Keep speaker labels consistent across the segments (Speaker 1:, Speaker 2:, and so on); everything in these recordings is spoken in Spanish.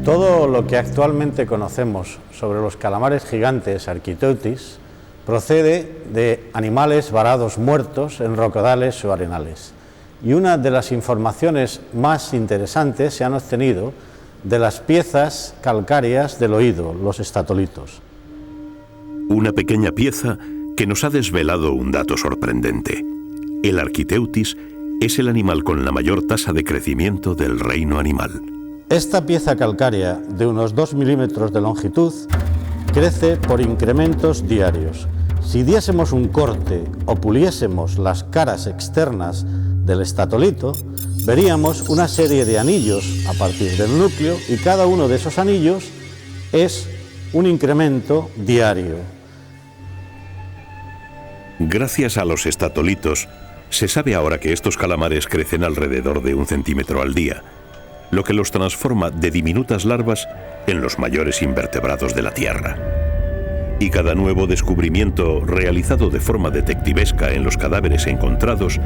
Speaker 1: Todo lo que actualmente conocemos sobre los calamares gigantes Architeuthis procede de animales varados muertos en rocadales o arenales. Y una de las informaciones más interesantes se han obtenido de las piezas calcáreas del oído, los estatolitos.
Speaker 2: Una pequeña pieza que nos ha desvelado un dato sorprendente. El Architeuthis es el animal con la mayor tasa de crecimiento del reino animal.
Speaker 1: Esta pieza calcárea de unos 2 milímetros de longitud crece por incrementos diarios. Si diésemos un corte o puliésemos las caras externas del estatolito, veríamos una serie de anillos a partir del núcleo y cada uno de esos anillos es un incremento diario.
Speaker 2: Gracias a los estatolitos, se sabe ahora que estos calamares crecen alrededor de 1 centímetro al día, lo que los transforma de diminutas larvas en los mayores invertebrados de la Tierra. Y cada nuevo descubrimiento realizado de forma detectivesca en los cadáveres encontrados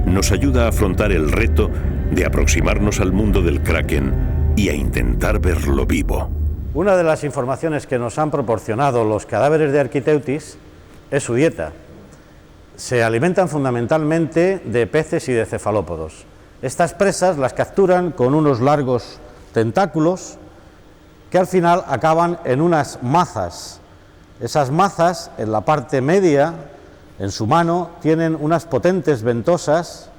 Speaker 2: nos ayuda a afrontar el reto de aproximarnos al mundo del kraken y a intentar verlo vivo.
Speaker 1: Una de las informaciones que nos han proporcionado los cadáveres de Architeuthis es su dieta. Se alimentan fundamentalmente de peces y de cefalópodos. Estas presas las capturan con unos largos tentáculos que al final acaban en unas mazas. Esas mazas, en la parte media, en su mano, tienen unas potentes ventosas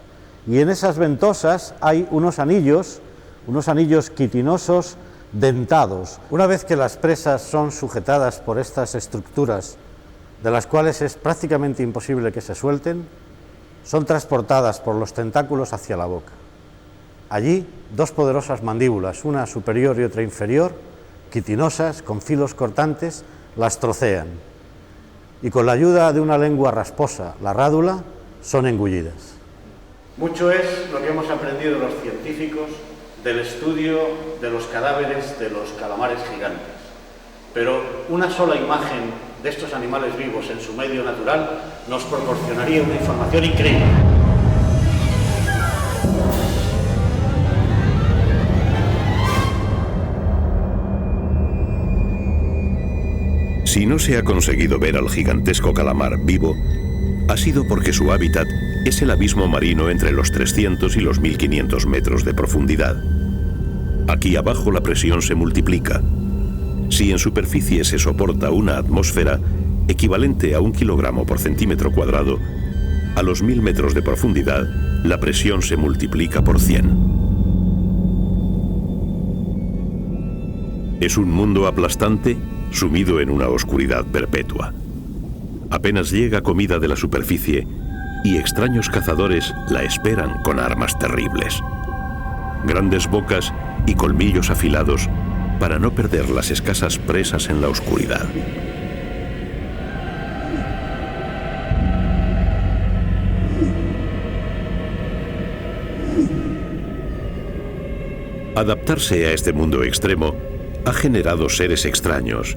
Speaker 1: y en esas ventosas hay unos anillos quitinosos dentados. Una vez que las presas son sujetadas por estas estructuras, de las cuales es prácticamente imposible que se suelten, son transportadas por los tentáculos hacia la boca. Allí, 2 poderosas mandíbulas, una superior y otra inferior, quitinosas, con filos cortantes, las trocean. Y con la ayuda de una lengua rasposa, la rádula, son engullidas. Mucho es lo que hemos aprendido los científicos del estudio de los cadáveres de los calamares gigantes. Pero una sola imagen de estos animales vivos en su medio natural nos proporcionaría una información increíble.
Speaker 2: Si no se ha conseguido ver al gigantesco calamar vivo, ha sido porque su hábitat es el abismo marino entre los 300 y los 1500 metros de profundidad. Aquí abajo la presión se multiplica. Si en superficie se soporta una atmósfera equivalente a 1 kilogramo por centímetro cuadrado, a los 1000 metros de profundidad la presión se multiplica por 100. Es un mundo aplastante sumido en una oscuridad perpetua. Apenas llega comida de la superficie y extraños cazadores la esperan con armas terribles. Grandes bocas y colmillos afilados para no perder las escasas presas en la oscuridad. Adaptarse a este mundo extremo ha generado seres extraños,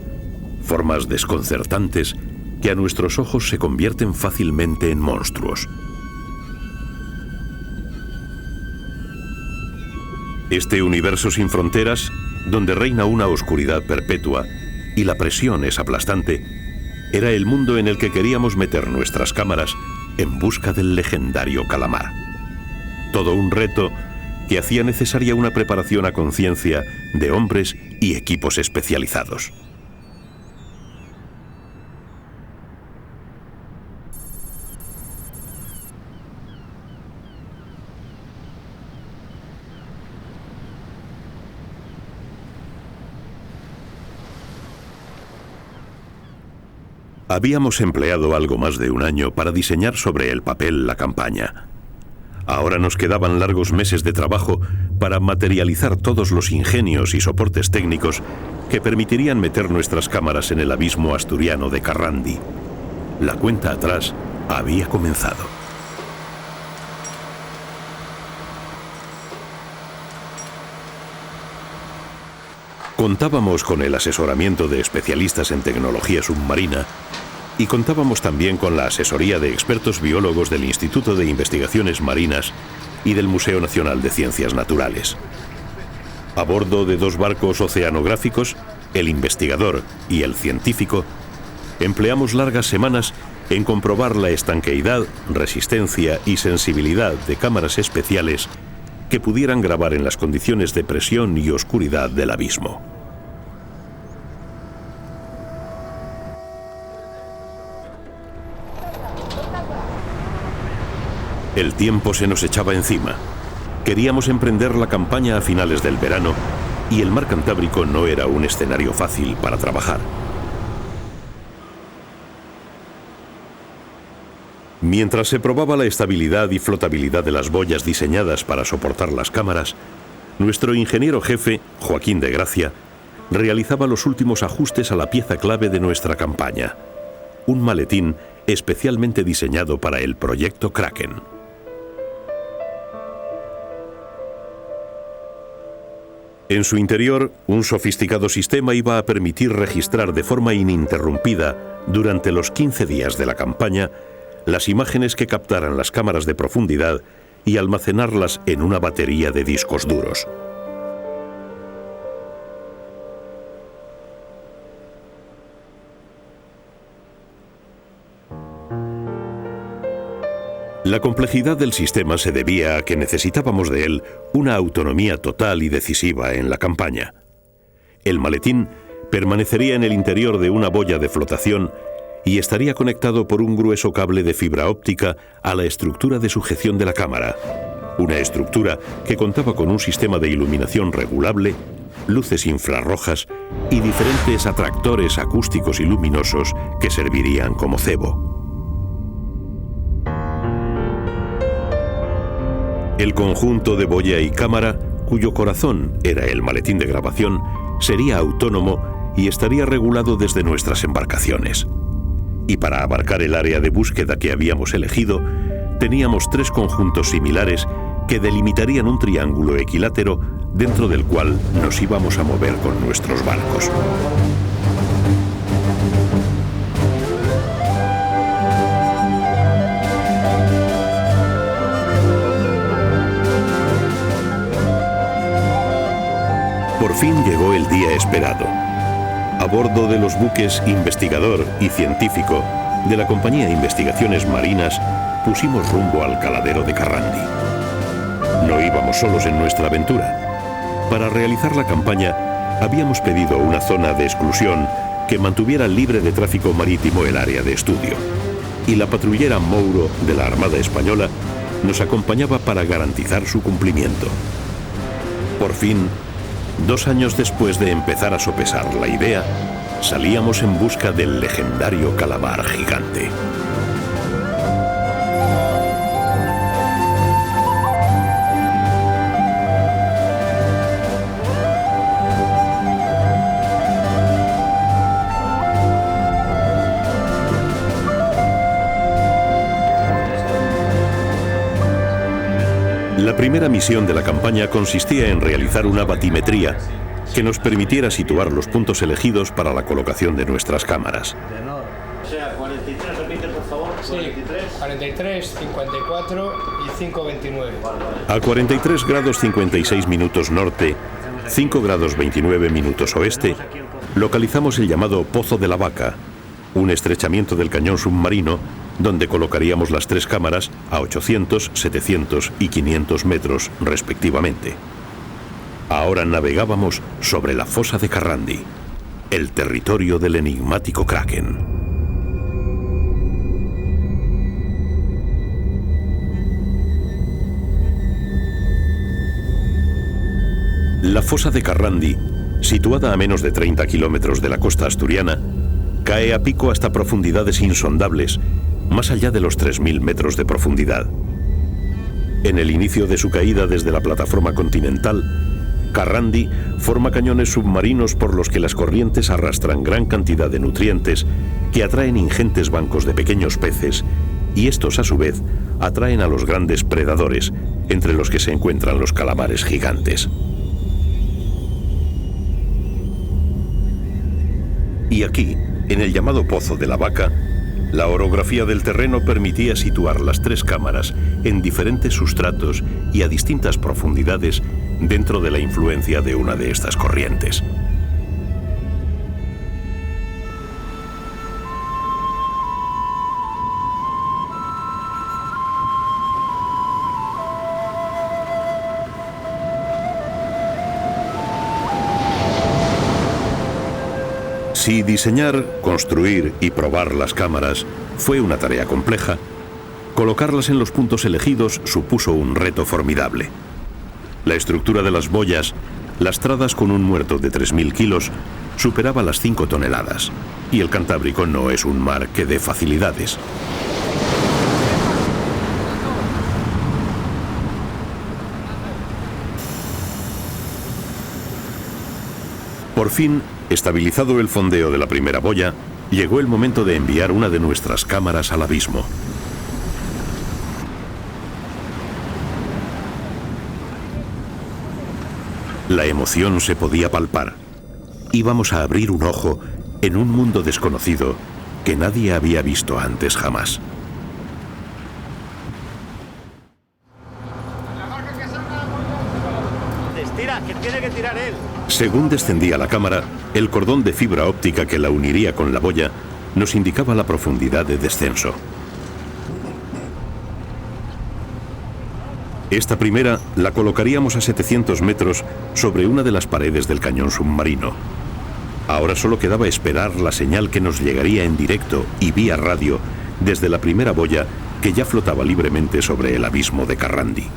Speaker 2: formas desconcertantes que a nuestros ojos se convierten fácilmente en monstruos. Este universo sin fronteras, donde reina una oscuridad perpetua y la presión es aplastante, era el mundo en el que queríamos meter nuestras cámaras en busca del legendario calamar. Todo un reto que hacía necesaria una preparación a conciencia de hombres y equipos especializados. Habíamos empleado algo más de un año para diseñar sobre el papel la campaña. Ahora nos quedaban largos meses de trabajo para materializar todos los ingenios y soportes técnicos que permitirían meter nuestras cámaras en el abismo asturiano de Carrandi. La cuenta atrás había comenzado. Contábamos con el asesoramiento de especialistas en tecnología submarina y contábamos también con la asesoría de expertos biólogos del Instituto de Investigaciones Marinas y del Museo Nacional de Ciencias Naturales. A bordo de 2 barcos oceanográficos, el investigador y el científico, empleamos largas semanas en comprobar la estanqueidad, resistencia y sensibilidad de cámaras especiales que pudieran grabar en las condiciones de presión y oscuridad del abismo. El tiempo se nos echaba encima. Queríamos emprender la campaña a finales del verano y el mar Cantábrico no era un escenario fácil para trabajar. Mientras se probaba la estabilidad y flotabilidad de las boyas diseñadas para soportar las cámaras, nuestro ingeniero jefe, Joaquín de Gracia, realizaba los últimos ajustes a la pieza clave de nuestra campaña, un maletín especialmente diseñado para el proyecto Kraken. En su interior, un sofisticado sistema iba a permitir registrar de forma ininterrumpida, durante los 15 días de la campaña, las imágenes que captaran las cámaras de profundidad y almacenarlas en una batería de discos duros. La complejidad del sistema se debía a que necesitábamos de él una autonomía total y decisiva en la campaña. El maletín permanecería en el interior de una boya de flotación y estaría conectado por un grueso cable de fibra óptica a la estructura de sujeción de la cámara, una estructura que contaba con un sistema de iluminación regulable, luces infrarrojas y diferentes atractores acústicos y luminosos que servirían como cebo. El conjunto de boya y cámara, cuyo corazón era el maletín de grabación, sería autónomo y estaría regulado desde nuestras embarcaciones. Y para abarcar el área de búsqueda que habíamos elegido, teníamos 3 conjuntos similares que delimitarían un triángulo equilátero dentro del cual nos íbamos a mover con nuestros barcos. Por fin llegó el día esperado. A bordo de los buques Investigador y Científico de la Compañía Investigaciones Marinas, pusimos rumbo al caladero de Carrandi. No íbamos solos en nuestra aventura. Para realizar la campaña, habíamos pedido una zona de exclusión que mantuviera libre de tráfico marítimo el área de estudio. Y la patrullera Mouro de la Armada Española nos acompañaba para garantizar su cumplimiento. Por fin, 2 años después de empezar a sopesar la idea, salíamos en busca del legendario calamar gigante. La primera misión de la campaña consistía en realizar una batimetría que nos permitiera situar los puntos elegidos para la colocación de nuestras cámaras.
Speaker 3: O sea, 43, repite por favor. 43.
Speaker 4: Sí, 43, 54 y 529.
Speaker 2: A 43 grados 56 minutos norte, 5 grados 29 minutos oeste, localizamos el llamado Pozo de la Vaca, un estrechamiento del cañón submarino donde colocaríamos las 3 cámaras a 800, 700 y 500 metros respectivamente. Ahora navegábamos sobre la fosa de Carrandi, el territorio del enigmático Kraken. La fosa de Carrandi, situada a menos de 30 kilómetros de la costa asturiana, cae a pico hasta profundidades insondables, más allá de los 3.000 metros de profundidad. En el inicio de su caída desde la plataforma continental, Carrandi forma cañones submarinos por los que las corrientes arrastran gran cantidad de nutrientes que atraen ingentes bancos de pequeños peces, y estos a su vez atraen a los grandes predadores, entre los que se encuentran los calamares gigantes. Y aquí, en el llamado Pozo de la Vaca, La orografía del terreno permitía situar las 3 cámaras en diferentes sustratos y a distintas profundidades dentro de la influencia de una de estas corrientes. Si diseñar, construir y probar las cámaras fue una tarea compleja, colocarlas en los puntos elegidos supuso un reto formidable. La estructura de las boyas, lastradas con un muerto de 3.000 kilos, superaba las 5 toneladas, y el Cantábrico no es un mar que dé facilidades. Por fin, estabilizado el fondeo de la primera boya, llegó el momento de enviar una de nuestras cámaras al abismo. La emoción se podía palpar. Íbamos a abrir un ojo en un mundo desconocido que nadie había visto antes jamás.
Speaker 3: Tira, que tiene que tirar él.
Speaker 2: Según descendía la cámara, el cordón de fibra óptica que la uniría con la boya nos indicaba la profundidad de descenso. Esta primera la colocaríamos a 700 metros sobre una de las paredes del cañón submarino. Ahora solo quedaba esperar la señal que nos llegaría en directo y vía radio desde la primera boya que ya flotaba libremente sobre el abismo de Carrandi.